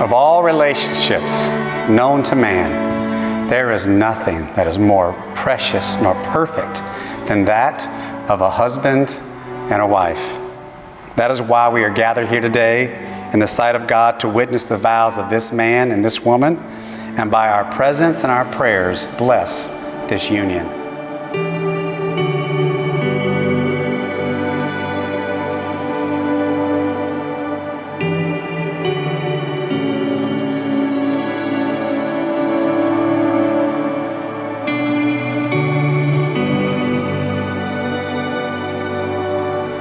Of all relationships known to man, there is nothing that is more precious nor perfect than that of a husband and a wife. That is why we are gathered here today in the sight of God to witness the vows of this man and this woman, and by our presence and our prayers, bless this union.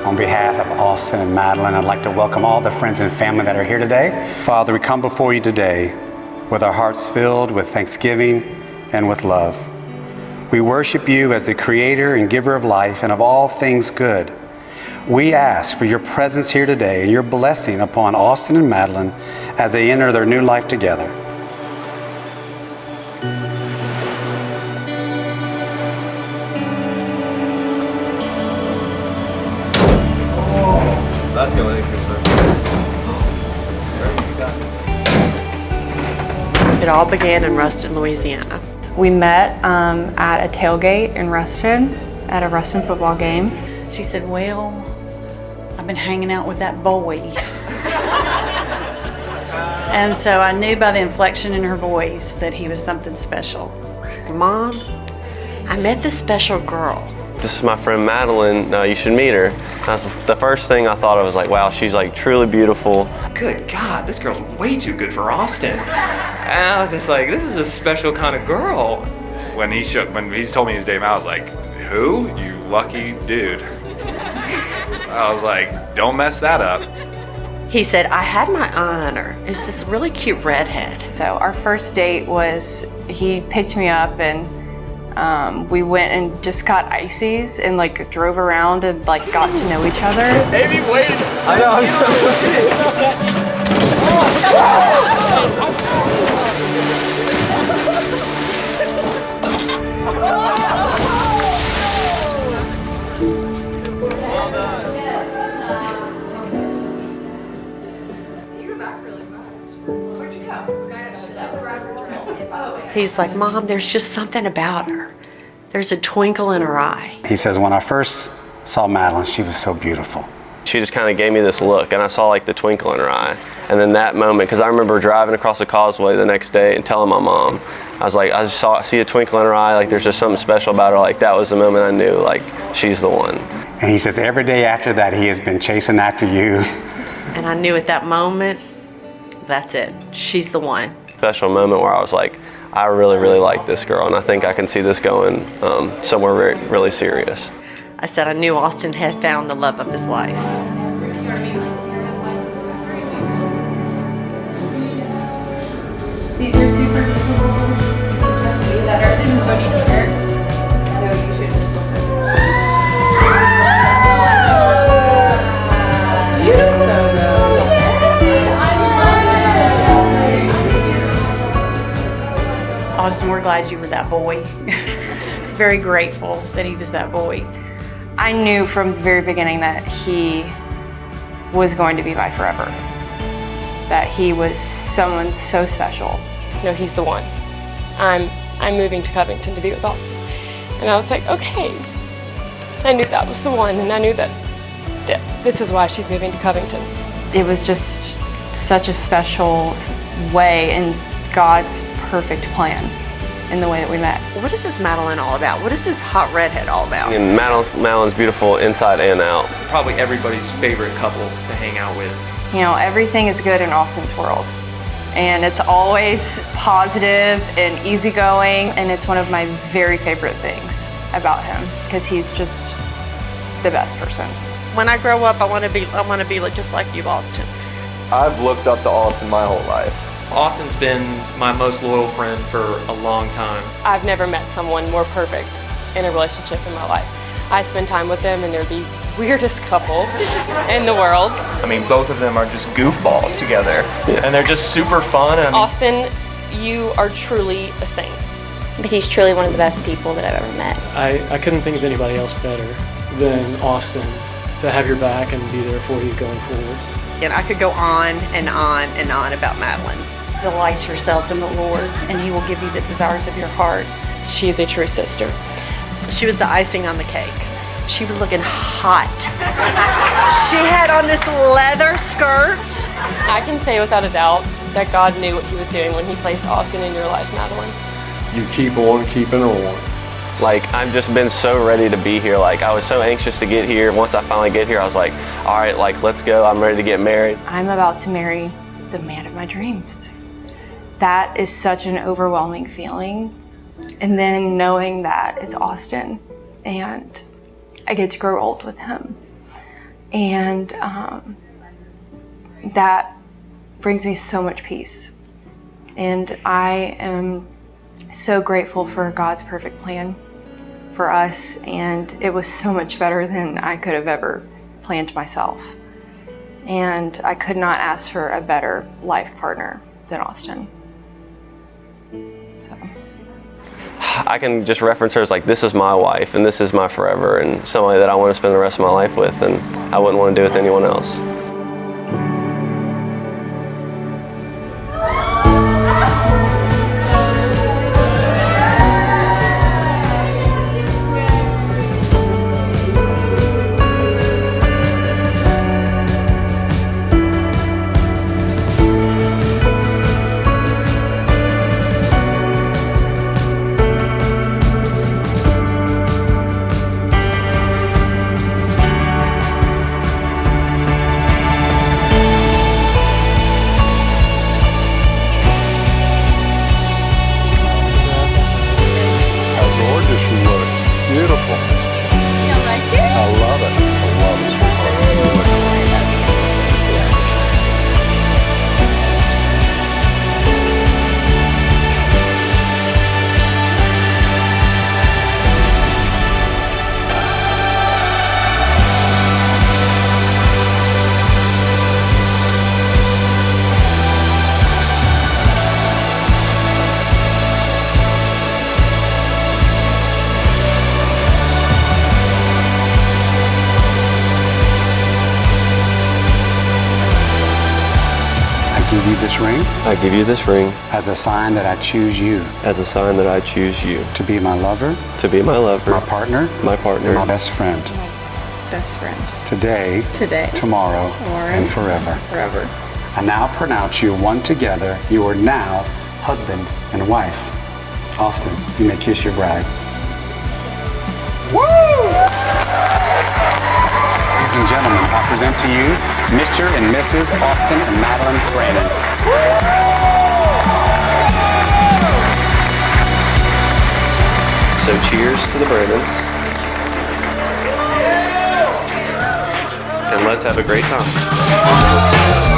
On behalf of Austin and Madelyn, I'd like to welcome all the friends and family that are here today. Father, we come before you today with our hearts filled with thanksgiving and with love. We worship you as the creator and giver of life and of all things good. We ask for your presence here today and your blessing upon Austin and Madelyn as they enter their new life together. That's going to It all began in Ruston, Louisiana. We met at a tailgate in Ruston, at a Ruston football game. She said, well, I've been hanging out with that boy. And so I knew by the inflection in her voice that he was something special. Mom, I met this special girl. This is my friend Madelyn, you should meet her. The first thing I thought of was like, wow, she's like truly beautiful. Good God, this girl's way too good for Austin. And I was just like, this is a special kind of girl. When he told me his name, I was like, who? You lucky dude. I was like, don't mess that up. He said, I had my eye on her. It was this really cute redhead. So our first date was, he picked me up and we went and just got ices and like drove around and like got to know each other. Baby, wait. I know. He's like, Mom, there's just something about her. There's a twinkle in her eye. He says, when I first saw Madelyn, she was so beautiful. She just kind of gave me this look, and I saw like the twinkle in her eye. And then that moment, because I remember driving across the causeway the next day and telling my mom, I was like, I see a twinkle in her eye, like there's just something special about her. Like that was the moment I knew, like she's the one. And he says, every day after that, he has been chasing after you. And I knew at that moment, that's it. She's the one. Special moment where I was like, I really, really like this girl, and I think I can see this going somewhere really serious. I said I knew Austin had found the love of his life. These are super cool, super better than body hair, so you should just look at them. You're so good. Austin, we're glad you were that boy. Very grateful that he was that boy. I knew from the very beginning that he was going to be my forever. That he was someone so special. No, he's the one. I'm moving to Covington to be with Austin. And I was like, okay. I knew that was the one, and I knew that this is why she's moving to Covington. It was just such a special way in God's perfect plan in the way that we met. What is this Madelyn all about? What is this hot redhead all about? And Madelyn's beautiful inside and out. Probably everybody's favorite couple to hang out with. You know, everything is good in Austin's world. And it's always positive and easygoing, and it's one of my very favorite things about him, because he's just the best person. When I grow up, I want to be just like you, Austin. I've looked up to Austin my whole life. Austin's been my most loyal friend for a long time. I've never met someone more perfect in a relationship in my life. I spend time with them, and they're the weirdest couple in the world. I mean, both of them are just goofballs together, and they're just super fun. Austin, you are truly a saint. But he's truly one of the best people that I've ever met. I couldn't think of anybody else better than Austin to have your back and be there for you going forward. significant. I could go on and on and on about Madelyn. Delight yourself in the Lord, and He will give you the desires of your heart. She is a true sister. She was the icing on the cake. She was looking hot. She had on this leather skirt. I can say without a doubt that God knew what He was doing when He placed Austin in your life, Madelyn. You keep on keeping on. Like, I've just been so ready to be here. Like, I was so anxious to get here. Once I finally get here, I was like, all right, like, let's go. I'm ready to get married. I'm about to marry the man of my dreams. That is such an overwhelming feeling. And then knowing that it's Austin and I get to grow old with him. And that brings me so much peace. And I am so grateful for God's perfect plan for us. And it was so much better than I could have ever planned myself. And I could not ask for a better life partner than Austin. So. I can just reference her as like, this is my wife and this is my forever and somebody that I want to spend the rest of my life with, and I wouldn't want to do with anyone else. I give you this ring as a sign that I choose you as a sign that I choose you to be my lover, my partner, and my best friend. Best friend. Today, tomorrow, and forever. I now pronounce you one together. You are now husband and wife. Austin, you may kiss your bride. Woo! Ladies and gentlemen, I present to you Mr. and Mrs. Austin and Madelyn Brandon. So cheers to the Brandons. And let's have a great time.